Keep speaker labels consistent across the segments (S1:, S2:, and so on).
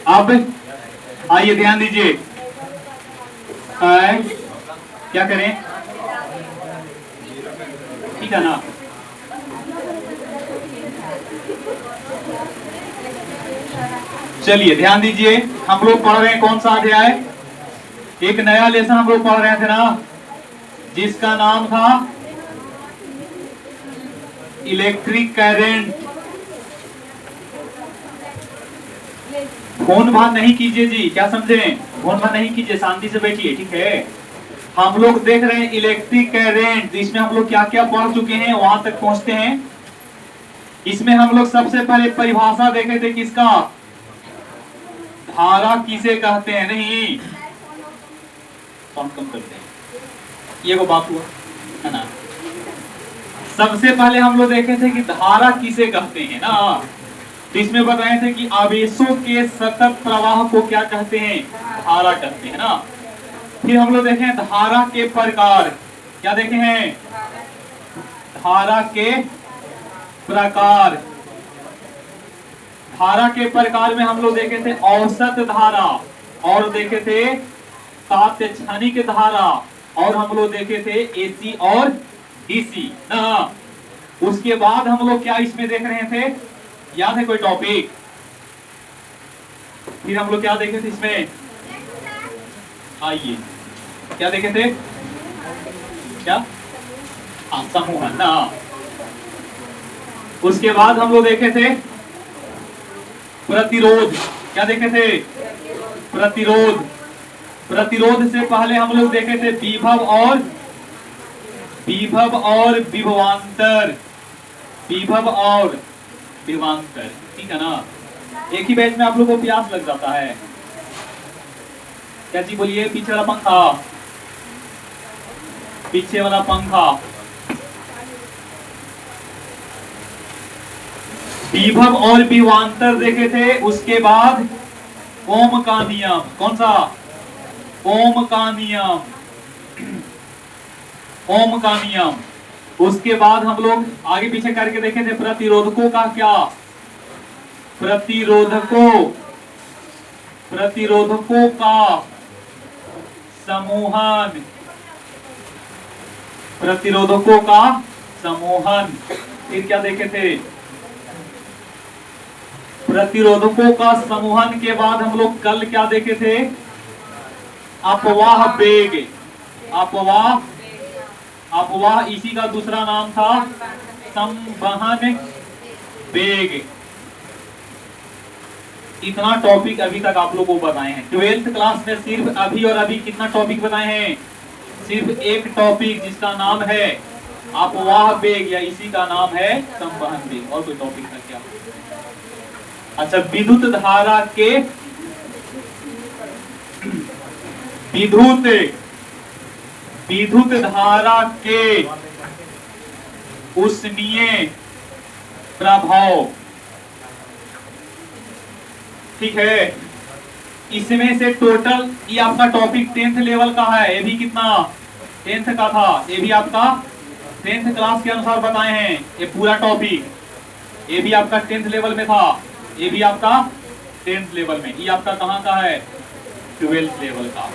S1: अब आइए ध्यान दीजिए, क्या करें, ठीक है ना। चलिए ध्यान दीजिए, हम लोग पढ़ रहे हैं कौन सा अध्याय, एक नया लेसन हम लोग पढ़ रहे थे ना, जिसका नाम था इलेक्ट्रिक करंट। फोन बात नहीं कीजिए जी, क्या समझे, फोन बात नहीं कीजिए, शांति से बैठिए, ठीक है। हम लोग देख रहे हैं इलेक्ट्रिक करंट, इसमें हम लोग क्या क्या पढ़ चुके हैं, वहां तक पहुंचते हैं। इसमें हम लोग सबसे पहले परिभाषा देखे थे किसका, धारा किसे कहते हैं, नहीं कौन कम करते हैं, ये वो बात हुआ है ना। सबसे पहले हम लोग देखे थे कि धारा किसे कहते हैं ना, तो इसमें बताए थे कि आवेशों के सतत प्रवाह को क्या कहते हैं, धारा कहते हैं ना। फिर हम लोग देखे धारा के प्रकार, क्या देखे हैं, धारा के प्रकार। धारा के प्रकार में हम लोग देखे थे औसत धारा, और देखे थे तात्क्षणिक धारा, और हम लोग देखे थे एसी और डीसी ना। उसके बाद हम लोग क्या इसमें देख रहे थे, याद है कोई टॉपिक, फिर हम लोग क्या देखे थे इसमें, आइए क्या देखे थे, क्या समूह ना। उसके बाद हम लोग देखे थे प्रतिरोध, क्या देखे थे, प्रतिरोध। प्रतिरोध से पहले हम लोग देखे थे विभव और विभवांतर, विभव और विभवांतर, ठीक है ना। एक ही बैच में आप लोगों को प्यास लग जाता है, क्या जी बोलिए, पीछे वाला पंखा, पीछे वाला पंखा। विभव और विभवांतर देखे थे, उसके बाद ओम का नियम, कौन सा, ओम का नियम, ओम का नियम। उसके बाद हम लोग आगे पीछे करके देखे थे प्रतिरोधकों का क्या, प्रतिरोधकों का समूहन, प्रतिरोधकों का समूहन। फिर क्या देखे थे, प्रतिरोधकों का समूहन के बाद हम लोग कल क्या देखे थे, अपवाह वेग, अपवाह इसी का दूसरा नाम था संवहन वेग। इतना टॉपिक अभी तक आप लोगों को बताए हैं 12th क्लास में, सिर्फ अभी और अभी कितना टॉपिक बताए हैं, सिर्फ एक टॉपिक जिसका नाम है अपवाह वेग, या इसी का नाम है संवहन वेग, और कोई टॉपिक था क्या। अच्छा, विद्युत धारा के विद्युत धारा के उष्मीय प्रभाव, ठीक है। इसमें से टोटल ये आपका टॉपिक 10th लेवल का है, ये भी कितना 10th का था, ये भी आपका 10th क्लास के अनुसार बताए हैं। ये पूरा टॉपिक ये भी आपका 10th लेवल में था, ये भी आपका 10th लेवल में, ये आपका कहाँ का है, 12th लेवल का।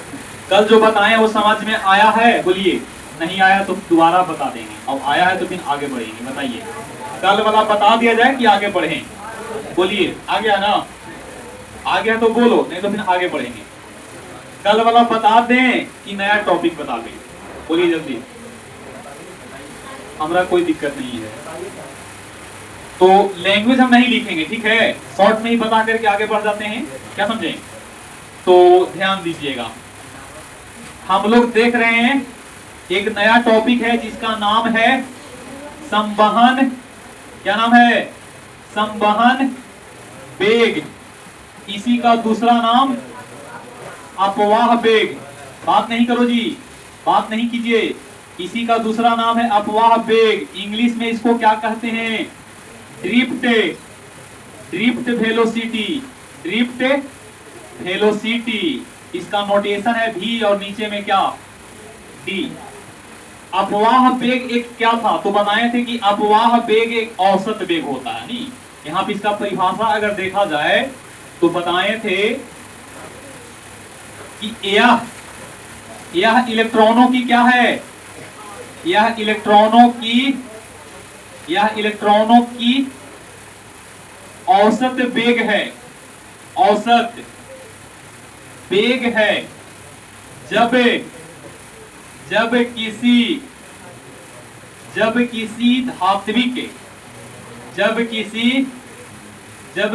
S1: कल जो बताए वो समझ में आया है, बोलिए, नहीं आया तो दोबारा बता देंगे, और आया है तो फिर आगे बढ़ेंगे। बताइए, कल वाला बता दिया जाए कि आगे बढ़ें, बोलिए, आ गया ना, आ गया तो बोलो, नहीं तो फिर आगे बढ़ेंगे। कल वाला बता दें कि नया टॉपिक बता दें, बोलिए जल्दी, हमारा कोई दिक्कत नहीं है। तो लैंग्वेज हम नहीं लिखेंगे, ठीक है, शॉर्ट में ही बता करके आगे बढ़ जाते हैं, क्या समझे। तो ध्यान दीजिएगा, हम लोग देख रहे हैं एक नया टॉपिक है जिसका नाम है संवहन, क्या नाम है, संवहन वेग, इसी का दूसरा नाम अपवाह वेग। बात नहीं करो जी, बात नहीं कीजिए, इसी का दूसरा नाम है अपवाह वेग। इंग्लिश में इसको क्या कहते हैं, ड्रिफ्ट वेलोसिटी, ड्रिफ्ट वेलोसिटी, इसका नोटेशन है भी, और नीचे में क्या, डी। अपवाह वेग एक क्या था, तो बताए थे कि अपवाह वेग एक औसत वेग होता है, नहीं। यहाँ पे इसका परिभाषा अगर देखा जाए तो बताए थे कि यह इलेक्ट्रॉनों की क्या है, यह इलेक्ट्रॉनों की औसत वेग है, औसत वेग है जब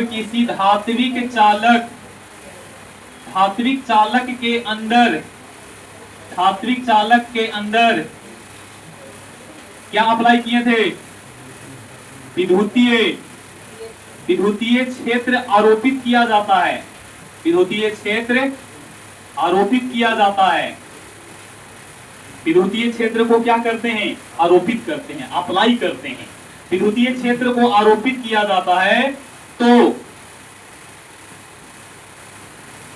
S1: किसी धात्विक चालक के अंदर क्या अप्लाई किए थे, विद्युतीय क्षेत्र आरोपित किया जाता है, विद्युतीय क्षेत्र आरोपित किया जाता है। विद्युतीय क्षेत्र को क्या करते हैं, आरोपित करते हैं, अप्लाई करते हैं। विद्युतीय क्षेत्र को आरोपित किया जाता है तो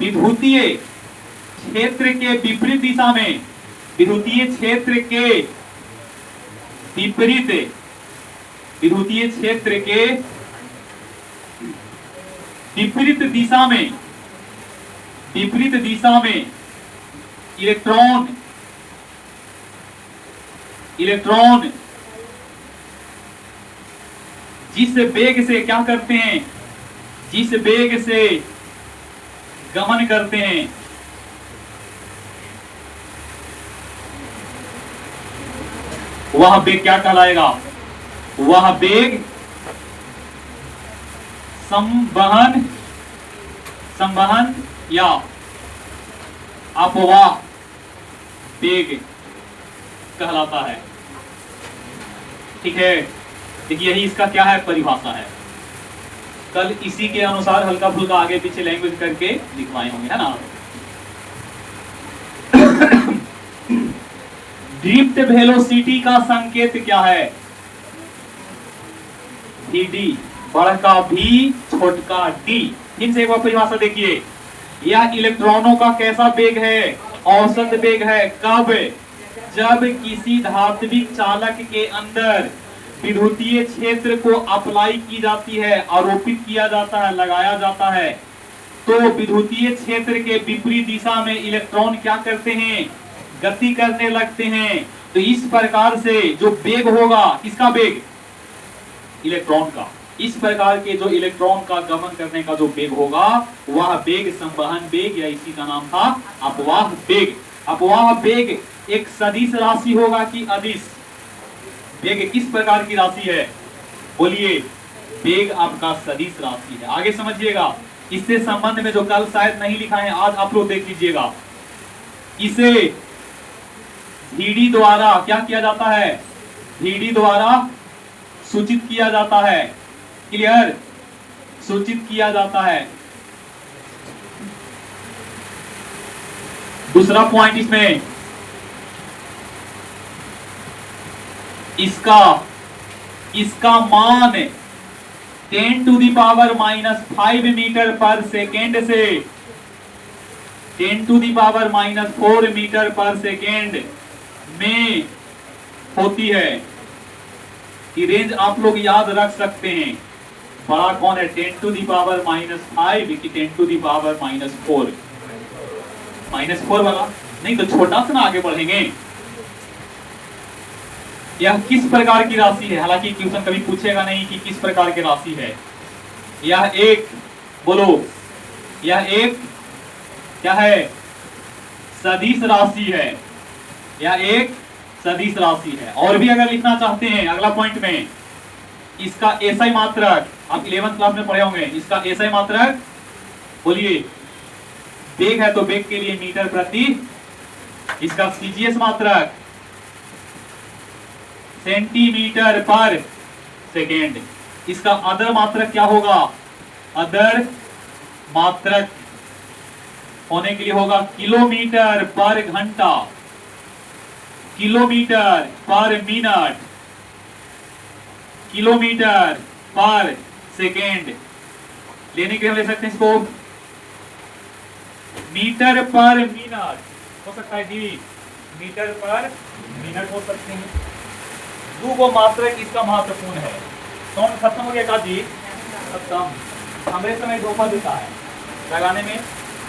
S1: विद्युतीय क्षेत्र के विपरीत दिशा में, विद्युतीय क्षेत्र के विपरीत, विद्युतीय क्षेत्र के विपरीत दिशा में इलेक्ट्रॉन जिस वेग से क्या करते हैं, जिस वेग से गमन करते हैं, वह वेग क्या कहलाएगा, वह वेग संवहन या अपवाह वेग कहलाता है। ठीक है, देखिए यही इसका क्या है, परिभाषा है। कल इसी के अनुसार हल्का फुल्का आगे पीछे लैंग्वेज करके लिखवाए होंगे, है ना। ड्रिफ्ट वेलोसिटी का संकेत क्या है, डी, बड़ा का भी, छोटका डी। इनसे एक बार परिभाषा देखिए, यह इलेक्ट्रॉनों का कैसा वेग है, औसत वेग है। कब, जब किसी धात्विक चालक के अंदर विद्युतीय क्षेत्र को अप्लाई की जाती है, आरोपित किया जाता है, लगाया जाता है, तो विद्युतीय क्षेत्र के विपरीत दिशा में इलेक्ट्रॉन क्या करते हैं, गति करने लगते हैं। तो इस प्रकार से जो वेग होगा, किसका वेग, इलेक्ट्रॉन का, इस प्रकार के जो इलेक्ट्रॉन का गमन करने का जो वेग होगा, वह वेग संवहन वेग या इसी का नाम था अपवाह वेग। अपवाह वेग एक सदिश राशि होगा कि अदिश, वेग किस प्रकार की राशि है, बोलिए, वेग आपका सदिश राशि है। आगे समझिएगा, इससे संबंध में जो कल शायद नहीं लिखा है, आज आप लोग देख लीजिएगा। इसे VD द्वारा क्या किया जाता है, VD द्वारा सूचित किया जाता है, क्लियर, सूचित किया जाता है। दूसरा पॉइंट इसमें, इसका मान 10 टू दी पावर -5 मीटर पर सेकेंड से 10 टू दी पावर -4 मीटर पर सेकेंड में होती है। कि रेंज आप लोग याद रख सकते हैं, बड़ा कौन है, 10 टू दी पावर -5 कि 10 टू दी पावर -4, -4 वाला नहीं तो छोटा सा ना आगे बढ़ेंगे। यह किस प्रकार की राशि है, हालांकि क्वेश्चन कभी पूछेगा नहीं कि किस प्रकार की राशि है। यह एक, बोलो, यह एक क्या है, सदिश राशि है, यह एक सदिश राशि है। और भी अगर लिखना चाहते हैं अगला पॉइंट में, इसका एसआई मात्रक, आप 11th क्लास में पढ़े होंगे, इसका एसआई मात्रक, बोलिए, वेग है तो वेग के लिए मीटर प्रति, इसका सीजीएस मात्रक सेंटीमीटर पर सेकेंड, इसका अदर मात्रक क्या होगा, अदर मात्रक होने के लिए होगा किलोमीटर पर घंटा, किलोमीटर पर मिनट, किलोमीटर पर सेकेंड। लेने के लिए हम ले सकते हैं इसको मीटर पर मिनट हो सकता है जी, मीटर पर मिनट हो सकते हैं। दो को मात्रक इसका महत्वपूर्ण है। कौन खत्म हो गया का जी, खत्म, हमें समय धोखा देता है। लगाने में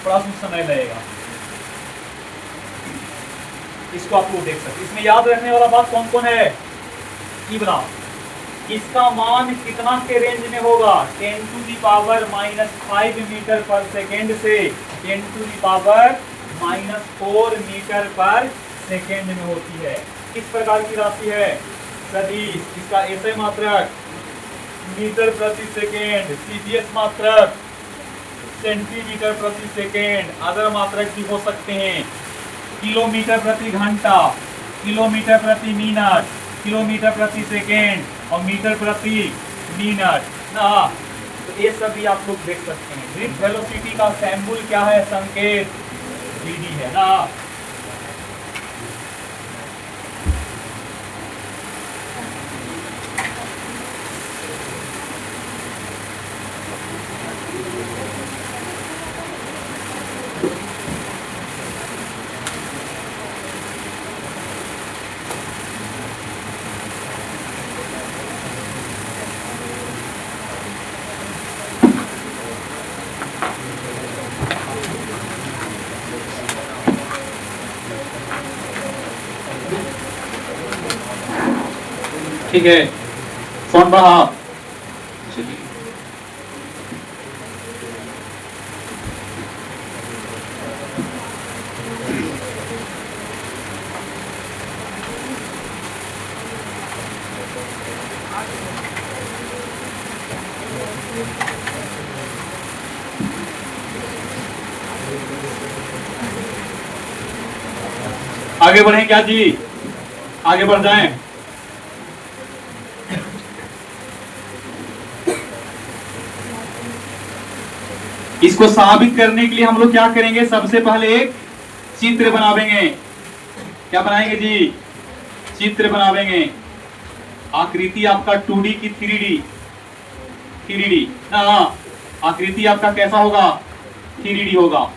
S1: थोड़ा सा समय लगेगा। इसको आप लोग देख सकते। इसमें याद रखने वाला बात कौन कौन है? ई बनाओ, इसका मान कितना के रेंज में होगा? 10 टू दी पावर -5 मीटर पर सेकेंड से 10 टू दी पावर -4 मीटर पर सेकेंड में होती है। किस प्रकार की राशि है? सदिश। इसका एसआई मात्रक मीटर प्रति सेकेंड, सीजीएस मात्रक सेंटीमीटर प्रति सेकेंड, अदर मात्रक भी हो सकते हैं किलोमीटर प्रति घंटा, किलोमीटर प्रति मिनट, किलोमीटर प्रति सेकेंड और मीटर प्रति मिनट ना। तो ये सभी आप लोग देख सकते हैं। ड्रिफ्ट वेलोसिटी का सैंबल क्या है? संकेत वीडी है ना। ठीक है, फोन बढ़ा। चलिए आगे बढ़ें क्या जी? आगे बढ़ जाएं। इसको साबित करने के लिए हम लोग क्या करेंगे? सबसे पहले एक चित्र बनावेंगे। क्या बनाएंगे जी? चित्र बनावेंगे। आकृति आपका 2D की 3D ना। आकृति आपका कैसा होगा? 3D होगा।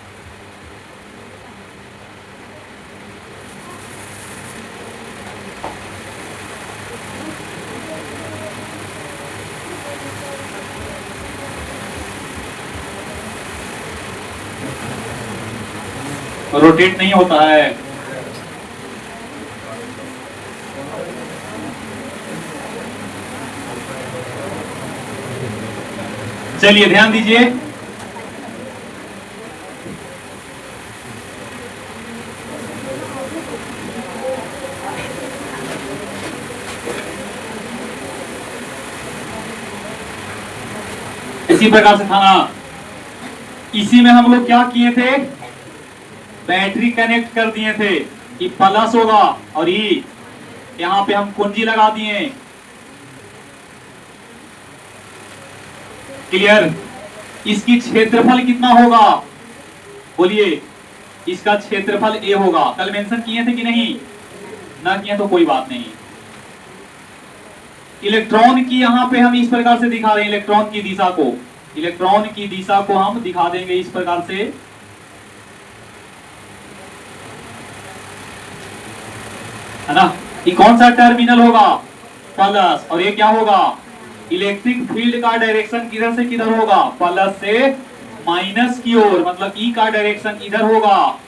S1: रोटेट नहीं होता है। चलिए ध्यान दीजिए। इसी प्रकार से था ना। इसी में हम लोग क्या किए थे? बैटरी कनेक्ट कर दिए थे। ये प्लस होगा और ये यहां पे हम कुंजी लगा दिए। क्लियर? इसकी क्षेत्रफल कितना होगा? बोलिए। इसका क्षेत्रफल ए होगा। कल मेंशन किए थे कि नहीं? ना किए तो कोई बात नहीं। इलेक्ट्रॉन की यहां पे हम इस प्रकार से दिखा रहे हैं। इलेक्ट्रॉन की दिशा को, इलेक्ट्रॉन की दिशा को हम दिखा देंगे इस प्रकार से। है ना। ये कौन सा टर्मिनल होगा? प्लस। और ये क्या होगा? इलेक्ट्रिक फील्ड का डायरेक्शन किधर से किधर होगा? प्लस से माइनस की ओर, मतलब ई का डायरेक्शन इधर होगा।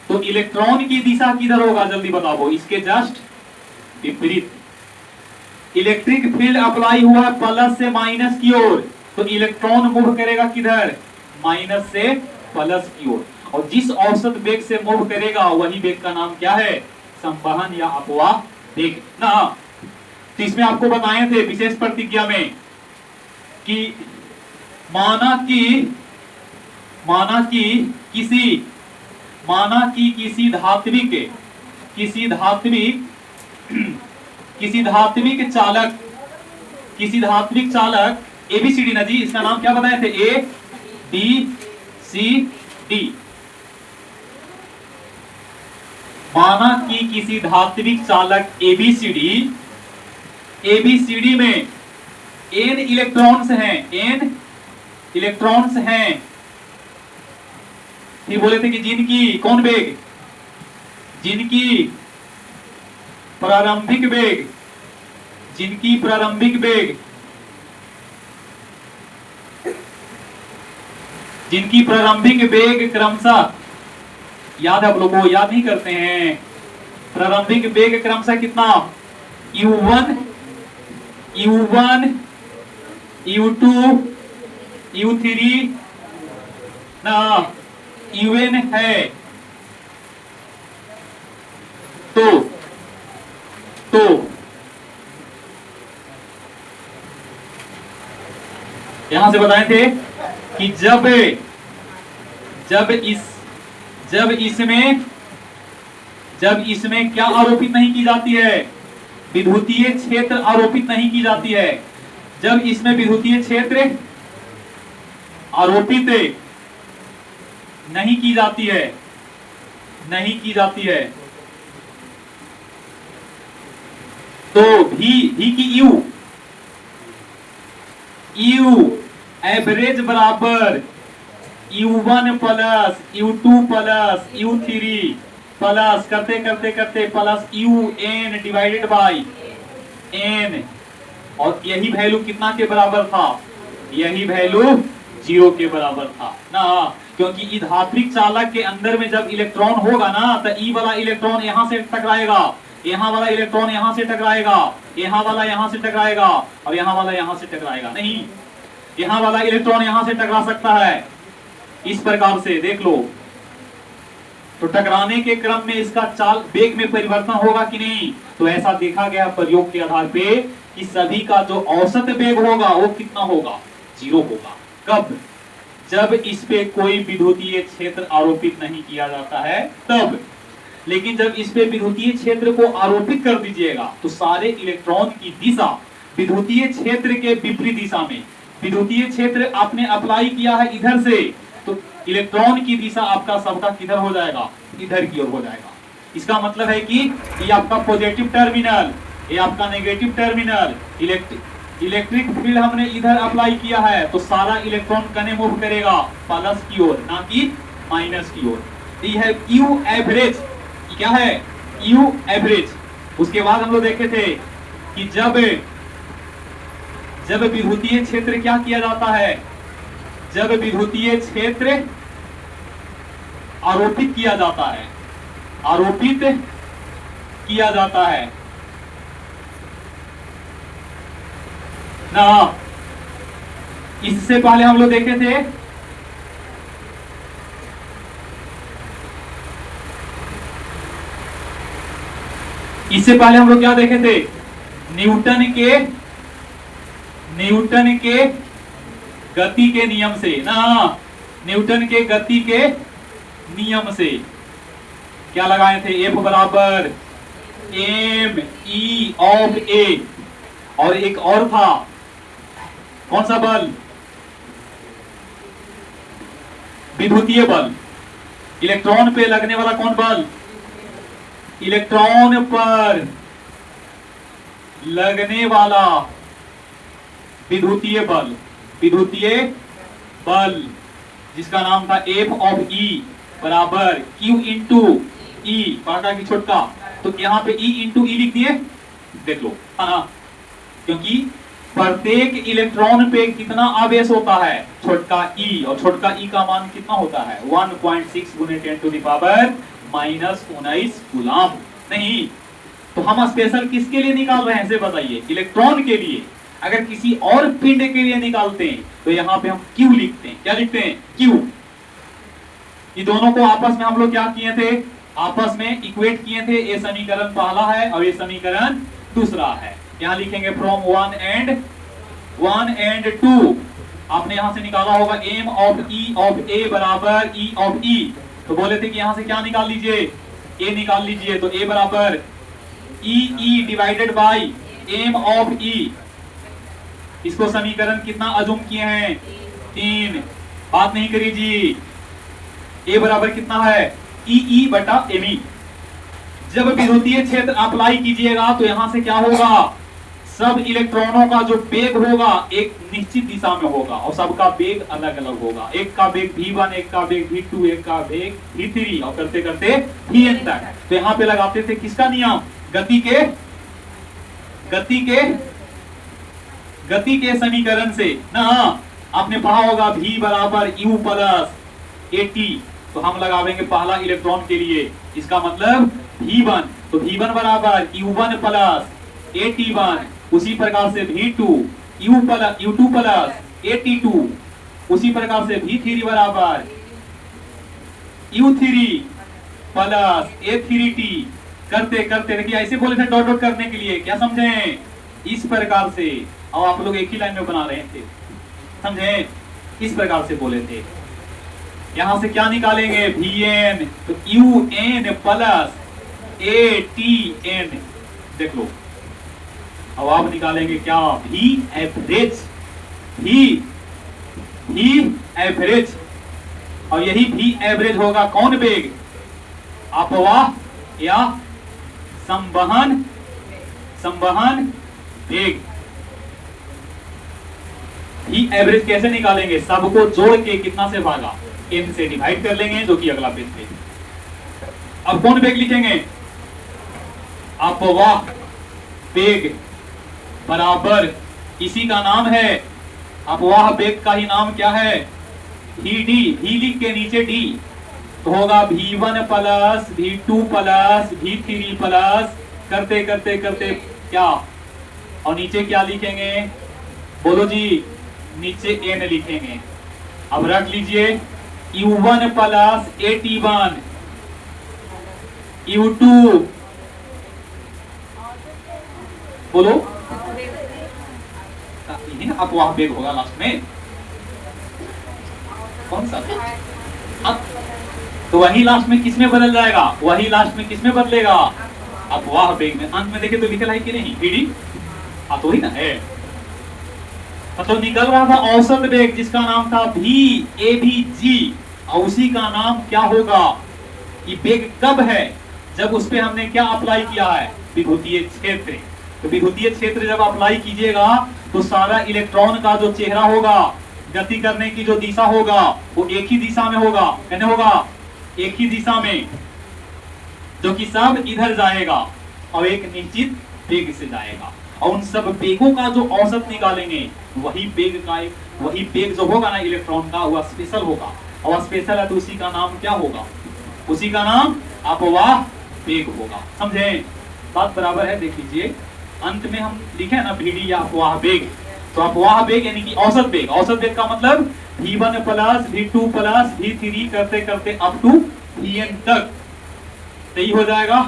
S1: तो इलेक्ट्रॉन की दिशा किधर होगा? जल्दी बताओ। इसके जस्ट विपरीत। इलेक्ट्रिक फील्ड अप्लाई हुआ प्लस से माइनस की ओर, तो इलेक्ट्रॉन मूव करेगा किधर? माइनस से प्लस की ओर। और जिस औसत वेग से मूव करेगा वही वेग का नाम क्या है? संवहन या अपवाह वेग ना। तो इसमें आपको बताए थे विशेष प्रतिज्ञा में कि माना कि किसी धात्विक चालक एबीसीडी ना जी। इसका नाम क्या बताए थे? A B C D. माना कि किसी धात्विक चालक एबीसीडी में n इलेक्ट्रॉन्स हैं। ये बोले थे कि जिनकी प्रारंभिक वेग जिनकी प्रारंभिक वेग क्रमशः, याद है आप लोगों को, याद नहीं करते हैं, प्रारंभिक वेग क्रमशः कितना, u1 u1 u2 u3 ना un है। तो यहां से बताए थे कि जब इसमें क्या आरोपित नहीं की जाती है, विद्युतीय क्षेत्र आरोपित नहीं की जाती है। जब इसमें विद्युतीय क्षेत्र आरोपित नहीं की जाती है तो भी की यू एवरेज बराबर u1 plus u2 plus u3 plus करते करते करते plus un divided by n, और यही वैल्यू कितना के बराबर था, यही वैल्यू 0 के बराबर था ना, क्योंकि धात्विक चालक के अंदर में जब इलेक्ट्रॉन होगा ना तो ई वाला इलेक्ट्रॉन यहां से टकराएगा, यहाँ वाला इलेक्ट्रॉन यहां से टकराएगा, यहाँ वाला यहां से टकराएगा, और यहाँ वाला यहां से टकराएगा नहीं, यहाँ वाला इलेक्ट्रॉन यहां से टकरा सकता है, इस प्रकार से देख लो। तो टकराने के क्रम में इसका चाल वेग में परिवर्तन होगा कि नहीं, तो ऐसा देखा गया प्रयोग के आधार पे कि सभी का जो औसत वेग होगा वो कितना होगा, 0 होगा। कब, जब इस पे कोई विद्युतीय क्षेत्र आरोपित नहीं किया जाता है तब। लेकिन जब इस पे विद्युतीय क्षेत्र को आरोपित कर दीजिएगा तो सारे इलेक्ट्रॉन की दिशा विद्युतीय क्षेत्र के विपरीत दिशा में, विद्युतीय क्षेत्र आपने अप्लाई किया है इधर से, तो इलेक्ट्रॉन की दिशा आपका सबका किधर हो जाएगा, इधर की ओर हो जाएगा। इसका मतलब है कि ये आपका पॉजिटिव टर्मिनल, ये आपका नेगेटिव टर्मिनल, इलेक्ट्रिक फील्ड हमने इधर अप्लाई किया है तो सारा इलेक्ट्रॉन कने मूव करेगा, प्लस की ओर, ना कि माइनस की ओर। ये है यू एवरेज, क्या है यू एवरेज। उसके बाद हम लोग देखे थे कि जब विद्युतीय क्षेत्र क्या किया जाता है, जब विद्युतीय क्षेत्र आरोपित किया जाता है, आरोपित किया जाता है ना, इससे पहले हम लोग देखे थे इससे पहले हम लोग क्या देखे थे, न्यूटन के गति के नियम से ना, न्यूटन के गति के नियम से क्या लगाए थे, F बराबर m e ऑफ a, और एक और था कौन सा बल, विद्युतीय बल, इलेक्ट्रॉन पे लगने वाला कौन बल, इलेक्ट्रॉन पर लगने वाला विद्युतीय बल जिसका नाम था F ऑफ E बराबर Q इंटू E, बड़ा की छोटका, तो यहाँ पे E इंटू E लिख दिए, देख लो है ना, क्योंकि प्रत्येक इलेक्ट्रॉन पे कितना आवेश होता है, छोटका E, और छोटका E का मान कितना होता है 1.6 गुने 10 टू द पावर -19 कूलम। नहीं, तो हम स्पेशल किसके लिए निकाल रहे हैं से बताइए, इलेक्ट्रॉन के लिए। अगर किसी और पिंड के लिए निकालते हैं तो यहाँ पे हम Q लिखते हैं, क्या लिखते हैं Q। ये दोनों को आपस में हम लोग क्या किए थे, आपस में इक्वेट किए थे, ये समीकरण पहला है और ये समीकरण दूसरा है। यहाँ लिखेंगे फ्रॉम 1 एंड 2, आपने यहां से निकाला होगा m of E of A बराबर E ऑफ E, तो बोले थे कि यहां से क्या निकाल लीजिए, A निकाल लीजिए, तो A बराबर E divided by m of E। इसको समीकरण कितना अजूम किए हैं 3, बात नहीं करिए जी। A बराबर कितना है E बटा me। जब विद्युतीय क्षेत्र अप्लाई कीजिएगा तो यहां से क्या होगा, सब इलेक्ट्रॉनों का जो वेग होगा एक निश्चित दिशा में होगा और सबका वेग अलग अलग होगा। एक का वेग v1, एक का वेग v2, एक का वेग v3, और करते करते vn तक। तो यहाँ पे लगाते थे किसका नियम, गति के समीकरण से ना। आपने पढ़ा होगा V बराबर U प्लस AT, तो हम लगावेंगे पहला इलेक्ट्रॉन के लिए, इसका मतलब V1, तो V1 बराबर U1 प्लस AT1, उसी प्रकार से V2 U2 प्लस AT2, उसी प्रकार से V3 बराबर U3 प्लस A3T, करते करते देखिए ऐसे बोले थे डॉट डॉट करने के लिए, क्या समझे, इस प्रकार से। और आप लोग एक ही लाइन में बना रहे थे, समझे, इस प्रकार से बोले थे। यहां से क्या निकालेंगे, Vn, तो UN प्लस ATN, देख लो। अब आप निकालेंगे क्या, V एवरेज, V एवरेज, और यही V एवरेज होगा कौन वेग, अपवाह या संवहन वेग। V एवरेज कैसे निकालेंगे, सबको जोड़ के कितना से भागा, n से डिवाइड कर लेंगे, जो कि अगला पेज पे। अब कौन वेग लिखेंगे, अपवाह वेग बराबर, इसी का नाम है, अपवाह वेग का ही नाम क्या है, Vd, V लिख के नीचे D, तो होगा V1 plus V2 plus V3 plus, करते करते करते क्या, और नीचे क्या लिखेंगे, बोलो जी, नीचे n लिखेंगे। अब रख लीजिए U1 प्लस AT1, U2, बोलो, यही ना अपवाह वेग होगा लास्ट में, कौन सा, तो वही लास्ट में किसमें बदल जाएगा, वही लास्ट में किसमें बदलेगा, अपवाह वेग में। अंत में देखे तो लिखा है कि नहीं, Vd, हाँ तो ही ना है। तो निकल रहा था औसत वेग, जिसका नाम था VAVG, और उसी का नाम क्या होगा, ये वेग कब है, जब उस पे हमने क्या अप्लाई किया है, विद्युतीय क्षेत्र। तो विद्युतीय क्षेत्र जब अप्लाई कीजिएगा तो सारा इलेक्ट्रॉन का जो चेहरा होगा, गति करने की जो दिशा होगा, वो एक ही दिशा में होगा, कहने होगा एक ही दिशा में, जो कि सब इधर जाएगा और एक निश्चित वेग से जाएगा, और उन सब वेगों का जो औसत निकालेंगे, वही वेग जो होगा ना इलेक्ट्रॉन का, वह स्पेशल होगा, और स्पेशल है तो उसी का नाम क्या होगा, उसी का नाम अपवाह वेग होगा। समझे, बात बराबर है। देख लीजिए अंत में हम लिखे ना Vd या अपवाह वेग, तो अपवाह वेग यानी कि औसत वेग, औसत वेग का मतलब V1 plus V2 plus V3 करते करते अप टू Vn तक, तो ये हो जाएगा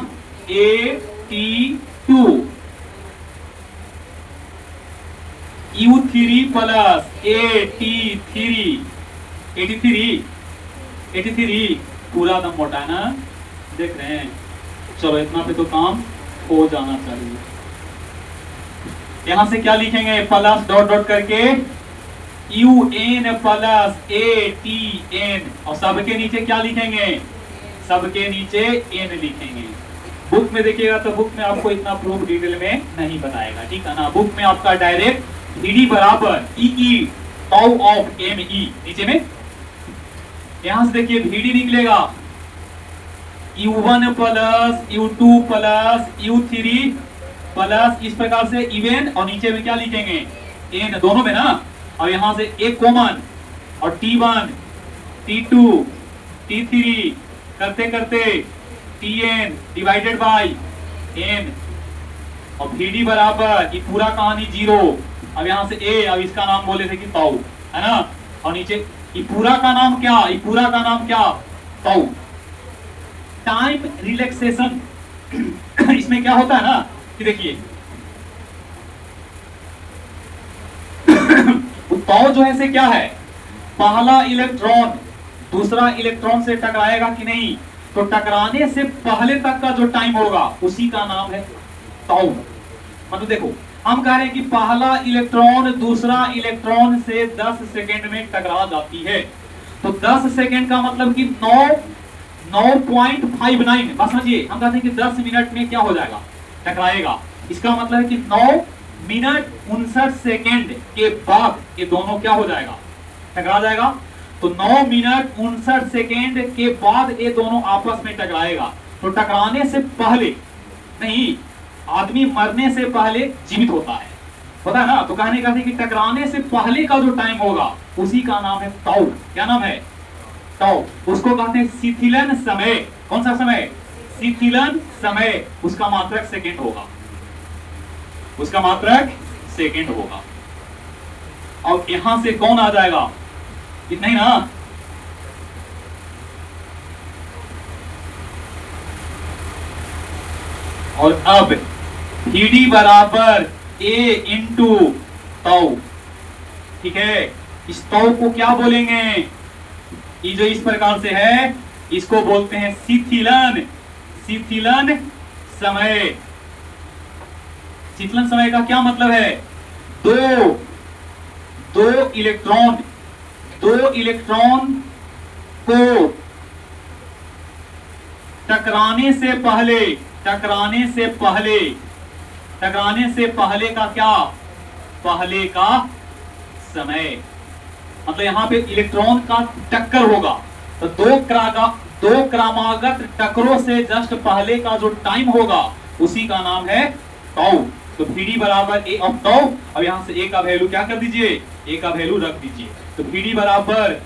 S1: AT2, U3 प्लस AT3 पूरा दम मोटा है ना, देख रहे हैं। चलो इतना पे तो काम हो जाना चाहिए। यहां से क्या लिखेंगे, प्लस डॉट डॉट करके UN प्लस ATN, और सबके नीचे क्या लिखेंगे, सबके नीचे n लिखेंगे। बुक में देखिएगा तो बुक में आपको इतना प्रूफ डिटेल में नहीं बताएगा, ठीक है ना। बुक में आपका डायरेक्ट Vd बराबर E टाउ ऑफ ME नीचे में, यहां से देखिए Vd निकलेगा U1 plus U2 plus U3 plus, इस प्रकार से इवन, और नीचे में क्या लिखेंगे n, दोनों में ना, और यहां से एक कॉमन, और T1 T2 T3 करते करते Tn डिवाइडेड बाय n, और Vd बराबर ये पूरा कहानी 0, अब यहां से a, अब इसका नाम बोले थे कि ताऊ, है ना, और नीचे ये पूरा का नाम क्या, ये पूरा का नाम क्या, ताऊ। टाइम रिलैक्सेशन इसमें क्या होता है ना कि देखिए ताऊ जो है से क्या है, पहला इलेक्ट्रॉन दूसरा इलेक्ट्रॉन से टकराएगा कि नहीं, तो टकराने से पहले तक का जो टाइम होगा उसी का नाम है ताऊ। मतलब देखो हम कह रहे हैं कि पहला इलेक्ट्रॉन दूसरा इलेक्ट्रॉन से 10 सेकेंड में टकरा जाती है, तो 10 सेकेंड का मतलब कि 9.59, बस समझिए हम कहते हैं कि 10 मिनट में क्या हो जाएगा, टकराएगा। इसका मतलब है कि 9 मिनट 59 सेकेंड के बाद ये दोनों क्या हो जाएगा, टकरा जाएगा। तो 9 मिनट 59 सेकेंड के बाद ये दोनों आपस में टकराएगा। तो टकराने से पहले नहीं, आदमी मरने से पहले जीवित होता है, पता है ना। तो कहने का कि टकराने से पहले का जो टाइम होगा उसी का नाम है टाउ। क्या नाम है? टाउ। उसको कहते हैं शिथिलन समय। कौन सा समय? शिथिलन समय। उसका मात्रक सेकेंड होगा, उसका मात्रक सेकेंड होगा। अब यहां से कौन आ जाएगा? इतना ही ना। और अब डी बराबर ए इंटू ताऊ। ठीक है, इस ताऊ को क्या बोलेंगे? ये जो इस प्रकार से है इसको बोलते हैं शिथिलन, शिथिलन समय। शिथिलन समय का क्या मतलब है? दो इलेक्ट्रॉन को टकराने से पहले का क्या? पहले का समय। मतलब यहां पे इलेक्ट्रॉन का टक्कर होगा तो दो क्रमागत टक्करों से जस्ट पहले का जो टाइम होगा उसी का नाम है टाउ। तो Vd बराबर ए ऑफ टाउ। अब यहां से ए का वैल्यू क्या कर दीजिए? ए का वैल्यू रख दीजिए। तो Vd बराबर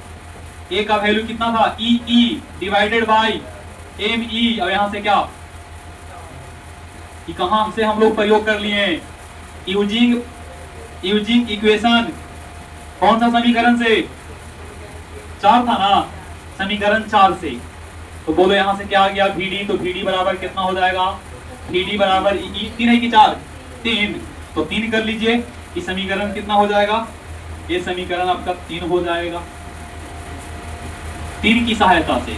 S1: ए का वैल्यू कितना था? E divided by M E. अब यहां से क्या कि कहां से हम लोग प्रयोग कर लिए हैं? Using equation. कौन सा समीकरण से? 4 था ना, समीकरण 4 से। तो बोलो यहां से क्या आ गया? Vd। तो Vd बराबर कितना हो जाएगा? Vd बराबर 3 है कि 4? 3। तो 3 कर लीजिए। ये समीकरण कितना हो जाएगा? ये समीकरण आपका 3 हो जाएगा 3 की सहायता से।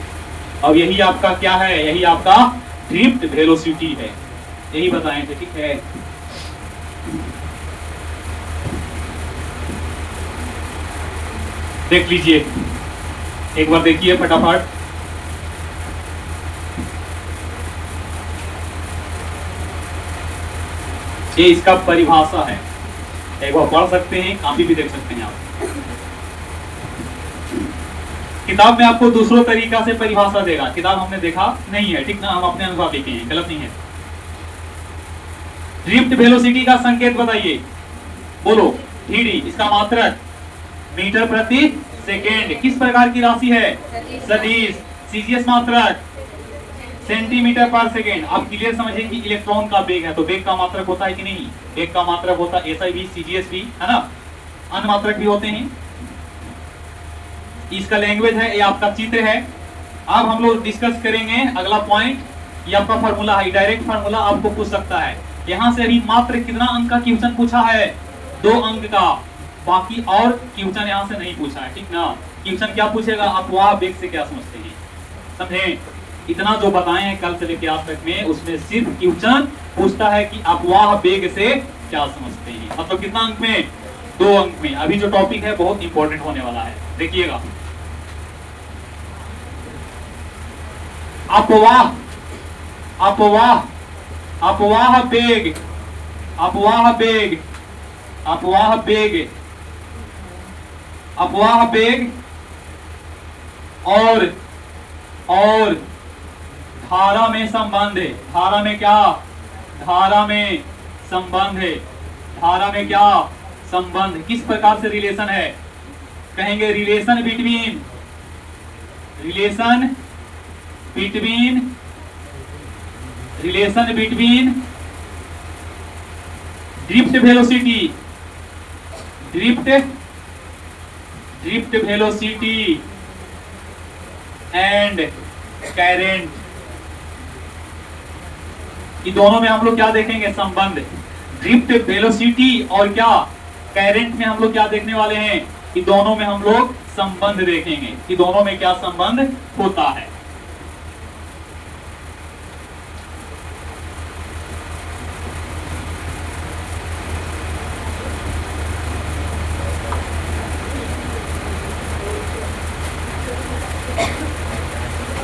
S1: अब यही आपका क्या है? यही आपका ड्रिफ्ट वेलोसिटी है, यही बताएं थे। ठीक है, देख लीजिए, एक बार देखिए फटाफट। ये इसका परिभाषा है, एक बार पढ़ सकते हैं, काफी भी देख सकते हैं आप। किताब में आपको दूसरों तरीका से परिभाषा देगा, किताब हमने देखा नहीं है। ठीक ना, हम अपने अनुसार लिखे हैं, गलत नहीं है। ड्रिफ्ट वेलोसिटी का संकेत बताइए, बोलो। Vd, इसका मात्रक मीटर प्रति सेकेंड। किस प्रकार की राशि है? सदिश। सीजीएस मात्रक सेंटीमीटर पर सेकेंड। आप क्लियर समझिए कि इलेक्ट्रॉन का वेग है तो वेग का मात्रक होता है कि नहीं? वेग का मात्रक होता है एसआई भी, सीजीएस भी, है ना, अन्य मात्रक भी होते हैं। इसका लैंग्वेज है, ये आपका चित्र है। अब हम लोग डिस्कस करेंगे अगला पॉइंट। ये आपका फार्मूला है, डायरेक्ट फार्मूला आपको पूछ सकता है। यहां से अभी मात्र कितना अंक का क्वेश्चन पूछा है? 2 अंक का। बाकी और क्वेश्चन यहां से नहीं पूछा है। ठीक ना, क्वेश्चन क्या पूछेगा? अपवाह वेग से क्या समझते हैं? समझे? इतना जो बताए हैं कल से लेकर आज तक में, उसमें सिर्फ क्वेश्चन पूछता है कि अपवाह वेग से क्या समझते हैं। मतलब कितना अंक में? 2 अंक में। अभी जो टॉपिक है बहुत इंपॉर्टेंट होने वाला है, देखिएगा। अपवाह वेग, अपवाह वेग और धारा में संबंध है। धारा में क्या? धारा में संबंध है। धारा में क्या संबंध? किस प्रकार से रिलेशन है? कहेंगे relation between drift velocity and current. ये दोनों में हम लोग क्या देखेंगे? संबंध। ड्रिफ्ट वेलोसिटी और क्या करंट में हम लोग क्या देखने वाले हैं? कि दोनों में हम लोग संबंध देखेंगे कि दोनों में क्या संबंध होता है।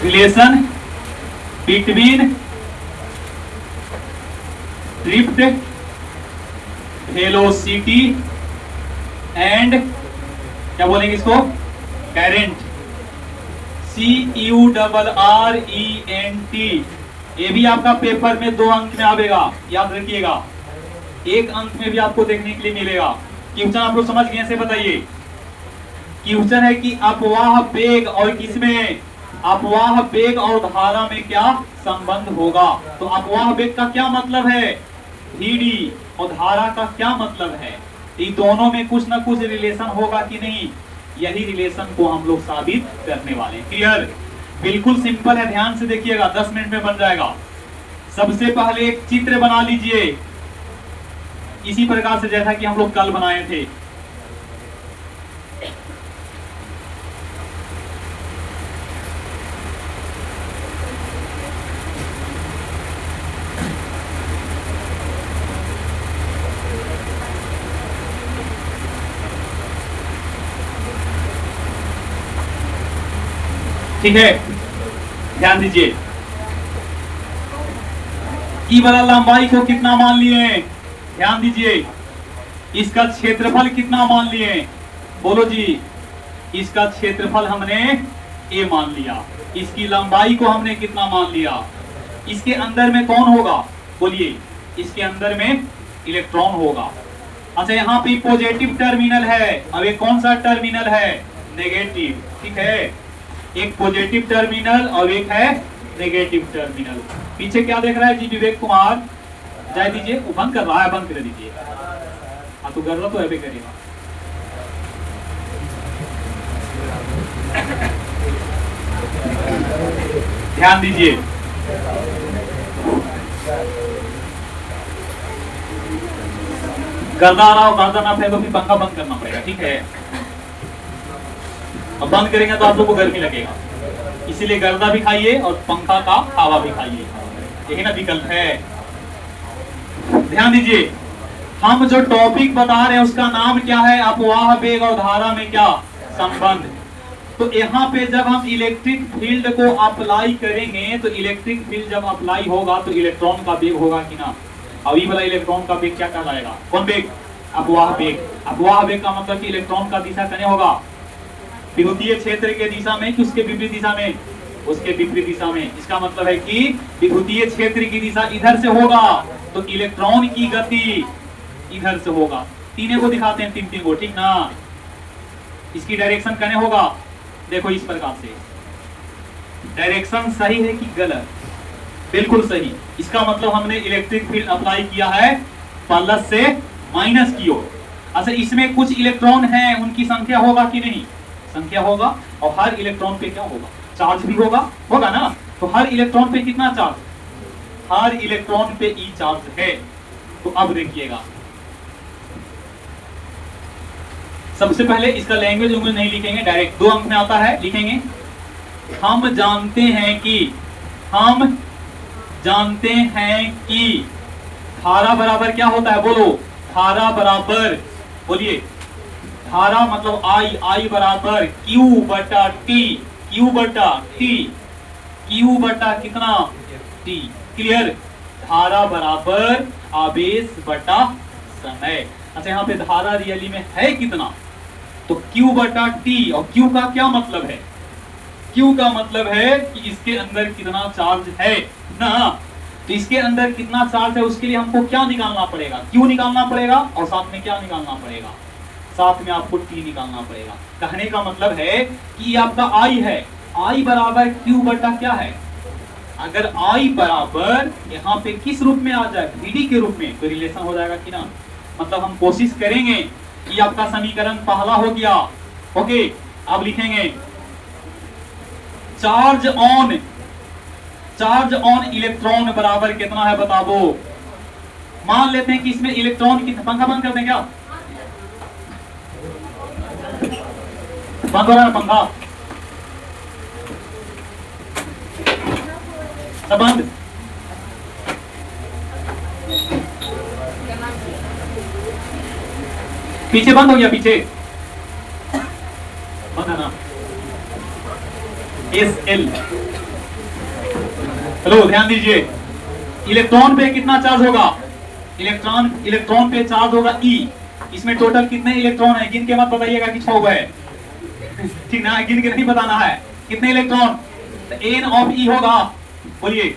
S1: Relation between drift velocity and क्या बोलेंगे इसको? करंट। CURRENT। ये भी आपका पेपर में 2 अंक में आवेगा, याद रखिएगा। एक अंक में भी आपको देखने के लिए मिलेगा। क्वेश्चन आप लोग समझ गए से बताइए। क्वेश्चन है कि अपवाह वेग और किसमें, अपवाह वेग और धारा में क्या संबंध होगा। तो अपवाह वेग का क्या मतलब है vd, और धारा का क्या मतलब है। इन दोनों में कुछ ना कुछ रिलेशन होगा कि नहीं, यही रिलेशन को हम लोग साबित करने वाले हैं। क्लियर, बिल्कुल सिंपल है, ध्यान से देखिएगा, 10 मिनट में बन जाएगा। सबसे पहले एक चित्र बना लीजिए इसी प्रकार से जैसा कि हम लोग कल बनाए थे। ठीक है, ध्यान दीजिए। ई वाला लंबाई को कितना मान लिए, ध्यान दीजिए। इसका क्षेत्रफल कितना मान लिए, बोलो जी। इसका क्षेत्रफल हमने a मान लिया, इसकी लंबाई को हमने कितना मान लिया। इसके अंदर में कौन होगा, बोलिए। इसके अंदर में इलेक्ट्रॉन होगा। अच्छा, यहाँ पे पॉजिटिव टर्मिनल है, अब ये कौन सा टर्मिनल है, नेगेटिव। ठीक है, एक पॉजिटिव टर्मिनल और एक है नेगेटिव टर्मिनल। पीछे क्या देख रहा है जी विवेक कुमार, जाए दीजिए, वो बंद कर रहा है, बंद कर दीजिए। हाँ तो गर्दा तो है भी करेगा। ध्यान दीजिए, गर्दा आ रहा हो, गर्दा ना फे तो फिर पंखा बंद करना पड़ेगा। ठीक है, अब बंद करेंगे तो आप लोग को गर्मी लगेगा, इसीलिए गर्दा भी खाइए और पंखा का हवा भी खाइए, यही ना विकल्प है। ध्यान दीजिए, हम जो टॉपिक बता रहे हैं उसका नाम क्या है, अपवाह वेग और धारा में क्या संबंध। तो यहाँ पे जब हम इलेक्ट्रिक फील्ड को अप्लाई करेंगे, तो इलेक्ट्रिक फील्ड जब अप्लाई होगा तो इलेक्ट्रॉन का वेग होगा कि ना। अब ये वाला इलेक्ट्रॉन का वेग क्या कहलाएगा, कौन वेग, अपवाह वेग। अपवाह वेग का मतलब कि इलेक्ट्रॉन का दिशा कने होगा, विद्युतीय क्षेत्र के दिशा में कि उसके विपरीत दिशा में, उसके विपरीत दिशा में। इसका मतलब है कि विद्युतीय क्षेत्र की दिशा इधर से होगा तो इलेक्ट्रॉन की गति इधर से होगा। तीनों को दिखाते हैं, तीन तीन को, ठीक ना। इसकी डायरेक्शन कने होगा, देखो इस प्रकार से। डायरेक्शन सही है कि गलत, बिल्कुल सही। इसका मतलब हमने इलेक्ट्रिक फील्ड अप्लाई किया है प्लस से माइनस की ओर। अच्छा, इसमें कुछ इलेक्ट्रॉन हैं, उनकी संख्या होगा कि नहीं, संख्या होगा। और हर इलेक्ट्रॉन पे क्या होगा, चार्ज भी होगा, होगा ना। तो हर इलेक्ट्रॉन पे कितना चार्ज, हर इलेक्ट्रॉन पे ई चार्ज है। तो अब देखिएगा, सबसे पहले इसका लैंग्वेज उंगली नहीं लिखेंगे, डायरेक्ट 2 अंक में आता है, लिखेंगे हम जानते हैं कि, हम जानते हैं कि धारा बराबर क्या होता है, बोलो। धारा बराबर, बोलिए, धारा मतलब आई, आई बराबर Q बटा T, Q बटा T, Q बटा कितना T। क्लियर, धारा बराबर आवेश बटा समय। अच्छा, यहाँ पे धारा रियली में है कितना, तो Q बटा T। और Q का क्या मतलब है, Q का मतलब है कि इसके अंदर कितना चार्ज है ना। तो इसके अंदर कितना चार्ज है उसके लिए हमको क्या निकालना पड़ेगा, Q निकालना पड़ेगा, और साथ में क्या निकालना पड़ेगा, साथ में आपको T निकालना पड़ेगा। कहने का मतलब है कि आपका I है, I बराबर Q बटा क्या है। अगर I बराबर यहाँ पे किस रूप में आ जाए, VD के रूप में, तो रिलेशन हो जाएगा कि ना। मतलब हम कोशिश करेंगे कि आपका समीकरण पहला हो गया। ओके, अब लिखेंगे charge on, charge on electron बराबर कितना है बता दो। मान लेते हैं कि इसमें इलेक्ट्रॉन की, पंखा बंद कर दें क्या, बंद हो रहा है पंखा, सब बंद। पीछे बंद हो गया, पीछे बंद है ना। SL, हेलो ध्यान दीजिए, इलेक्ट्रॉन पे कितना चार्ज होगा, इलेक्ट्रॉन पे चार्ज होगा E। इसमें टोटल कितने इलेक्ट्रॉन है, गिन के मत बताइएगा कि 6 हुए, ठीक ना, गिन के नहीं बताना है कितने इलेक्ट्रॉन। तो N ऑफ E होगा, बोलिए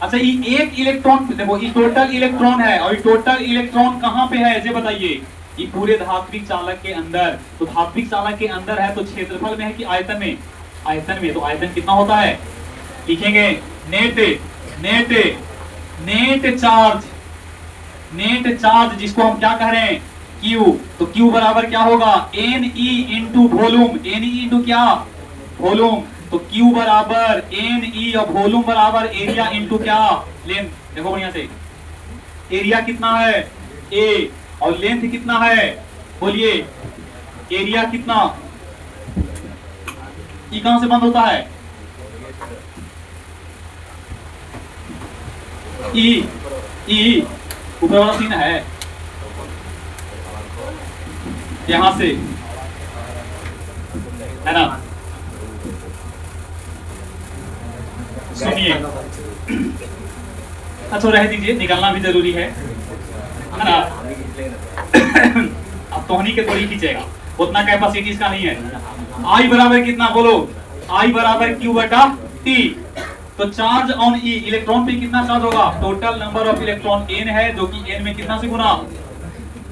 S1: अच्छा, ये एक इलेक्ट्रॉन देखो, ये टोटल इलेक्ट्रॉन है और ये टोटल इलेक्ट्रॉन कहाँ पे है ये बताइए। ये पूरे धात्विक चालक के अंदर, तो धात्विक चालक के अंदर है तो क्षेत्रफल में है कि आयतन में? आयतन में। तो आयतन कितना होता है लिखेंगे, net net net charge, net charge जिसको हम क्या कह रहे हैं Q। तो Q बराबर क्या होगा Ne into volume, Ne into क्या वॉल्यूम। तो Q बराबर Ne और वॉल्यूम बराबर एरिया इंटू क्या लेंथ। देखो बढ़िया से, एरिया कितना है A और लेंथ कितना है बोलिए, एरिया कितना, ये कहां से बंद होता है ई ऊपर वाला सीन है यहां से, है ना। सुनिए, अच्छा रह दीजिए, निकलना भी जरूरी है ना। अब तोहनी के थोड़ी खींचेगा, उतना कैपेसिटी इसका नहीं है। आई बराबर कितना बोलो, आई बराबर क्यू बटा टी। तो चार्ज ऑन ई, इलेक्ट्रॉन पे कितना चार्ज होगा, total number of electron n है जो कि n में कितना से गुना।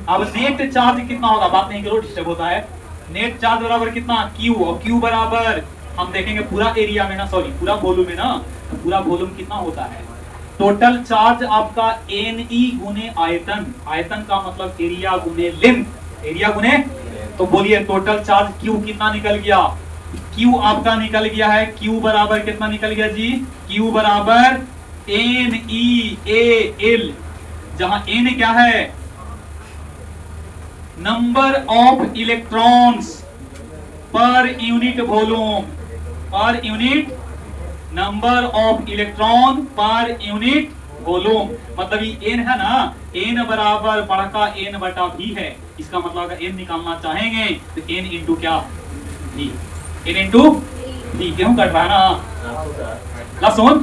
S1: अब नेट चार्ज कितना होगा, बात नहीं करो डिस्टर्ब होता है। नेट चार्ज बराबर कितना Q, और Q बराबर हम देखेंगे पूरा एरिया में ना, सॉरी पूरा वॉल्यूम में ना, तो पूरा वॉल्यूम कितना होता है। टोटल चार्ज आपका Ne गुने आयतन, आयतन का मतलब एरिया गुने लेंथ, एरिया गुने, तो बोलिए टोटल चार्ज Q कितना निकल गया, Q आपका निकल गया है, Q बराबर कितना निकल गया जी, Q बराबर NeAl, जहां N क्या है number of electrons per unit volume, per unit number of electron per unit volume. मतलब ये n है ना, n बराबर बड़का n बटा v है। इसका मतलब अगर n निकालना चाहेंगे तो n इंटू क्या v, n इंटू v। गेहूं कट रहा है ना, लहसुन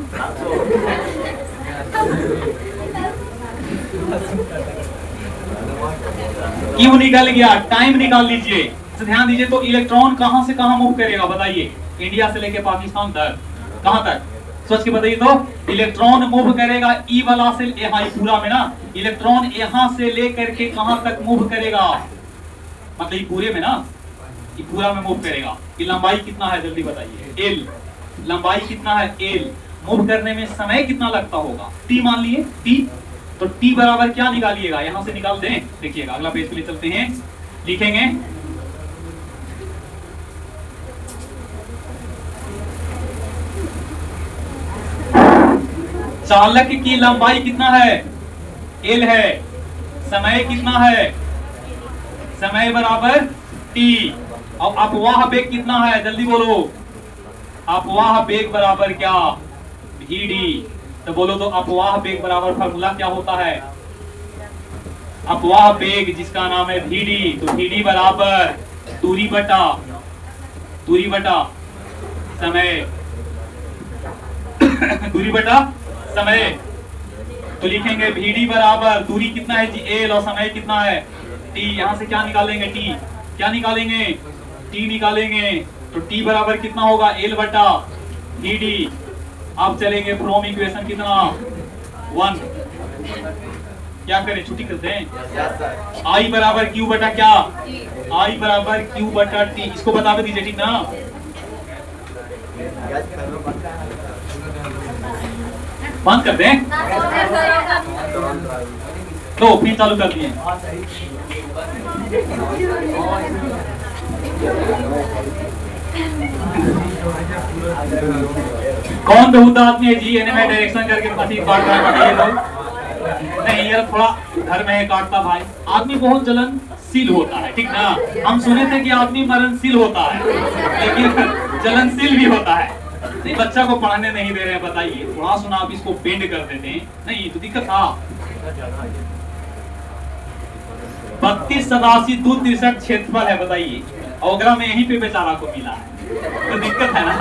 S1: क्यों निकल गया, टाइम निकाल लीजिए। तो ध्यान दीजिए, तो इलेक्ट्रॉन कहां से कहां मूव करेगा बताइए, इंडिया से लेके पाकिस्तान तक, कहां तक सोच के बताइए। तो इलेक्ट्रॉन मूव करेगा ई वाला से यहाँ पूरा में ना, इलेक्ट्रॉन यहाँ से लेकर के कहां तक मूव करेगा, मतलब ये पूरे में ना, ये पूरा में मूव करेगा। ये लंबाई कितना है जल्दी बताइए, एल, लंबाई कितना है एल। मूव करने में समय कितना लगता होगा, टी मान लिए टी। तो टी बराबर क्या निकालिएगा, यहां से निकाल दें। देखिएगा अगला पेज के लिए चलते हैं, लिखेंगे चालक की लंबाई कितना है एल है, समय कितना है, समय बराबर टी। और अपवाह वेग कितना है जल्दी बोलो, अपवाह वेग बराबर क्या vd। तो बोलो तो अपवाह वेग बराबर फार्मूला क्या होता है, अपवाह वेग जिसका नाम है vd। तो vd बराबर दूरी बटा समय, दूरी बटा समय। तो लिखेंगे vd बराबर दूरी कितना है जी l, और समय कितना है t। यहां से क्या निकालेंगे t, क्या निकालेंगे t निकालेंगे। तो t बराबर कितना होगा l बटा vd। अब चलेंगे फ्रॉम इक्वेशन कितना 1, क्या करें छुट्टी करते हैं। I बराबर Q बटा क्या, I बराबर Q बटा T। इसको बता दीजिए ठीक ना। बंद कर दें, तो फिर चालू कर दिए। कौन बेहुदा आदमी है जी, मैं डायरेक्शन करके पति काट रहा है तो नहीं यार, थोड़ा घर में काटता भाई। आदमी बहुत जलनशील होता है ठीक ना, हम सुने थे कि आदमी मरणशील होता है लेकिन जलनशील भी होता है। नहीं बच्चा को पढ़ाने नहीं दे रहे हैं बताइए, थोड़ा सुना आप इसको बेंड कर देते हैं, नहीं तो दिक्कत था। 32,87,263 क्षेत्रफल है बताइए, ओगरा में यहीं पे बेचारा को मिला है, तो दिक्कत है ना।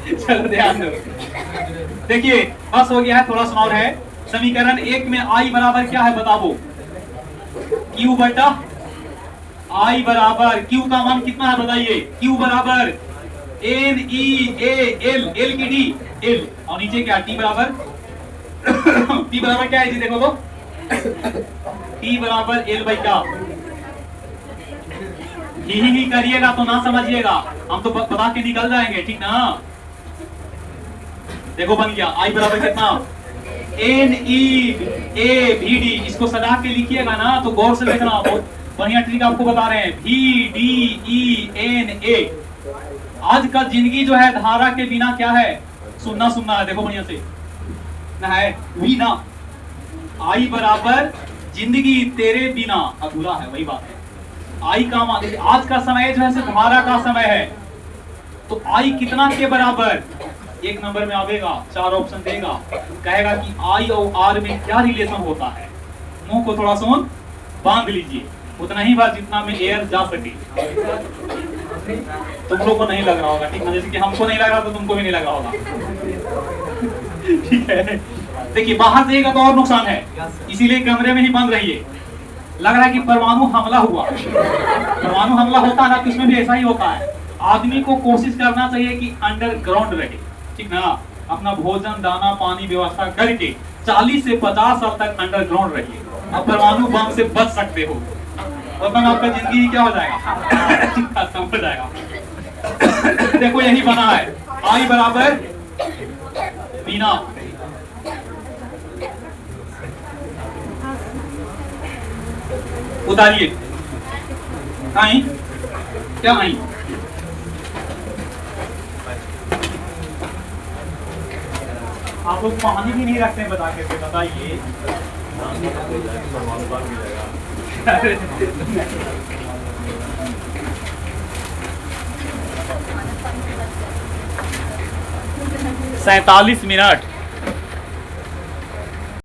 S1: चलो ध्यान दो, देखिए बस हो गया है, थोड़ा सा और है। समीकरण 1 में आई बराबर क्या है बताओ, Q बटा I बराबर, Q का मान कितना है बताइए, Q बराबर N E A L, L की डी, एल, और नीचे क्या टी बराबर टी बराबर क्या है जी, देखो तो टी बराबर एल बाई क्या, ही करिएगा तो ना समझिएगा, हम तो बता के निकल जाएंगे, ठीक ना। देखो बन गया आई बराबर कितना, एन ई ए भी डी, इसको सजा के लिखिएगा ना तो गौर से देखना, बहुत बढ़िया ट्रिक आपको बता रहे हैं, भी डी ई एन ए। आज का जिंदगी जो है धारा के बिना क्या है, सुनना सुनना है, देखो बढ़िया से ना है वी ना, आई बराबर जिंदगी तेरे बिना अधूरा है, वही बात है। आई का मान, आज का समय जो है सिर्फ धारा का समय है, तो आई कितना के बराबर, एक नंबर में आवेगा, 4 ऑप्शन देगा, कहेगा कि आई और आर में क्या रिलेशन होता है। मुंह को थोड़ा सुन बांध लीजिए, उतना ही बार जितना में एयर जा सके। तुम लोग को नहीं लग रहा होगा, ठीक है, जैसे कि हमको नहीं लग रहा तो तुमको भी नहीं लग रहा होगा, ठीक है। देखिए बाहर देगा तो और नुकसान है, इसीलिए कमरे में ही बंद रहिए। लग रहा है कि परमाणु हमला हुआ, परमाणु हमला होता है ना, किसमें भी ऐसा ही होता है। आदमी को कोशिश करना चाहिए कि अंडरग्राउंड रहे, ठीक ना, अपना भोजन दाना पानी व्यवस्था करके 40 से 50 साल तक अंडरग्राउंड रहिए, अब परमाणु बम से बच सकते हो, वरना आपका जिंदगी क्या हो जाएगा, खत्म हो जाएगा। देखो यही बना है, आई बराबर बिना, उतारिए, आई क्या आई, आप लोग पानी भी नहीं रखते, बता के बताइए। 47 मिनट।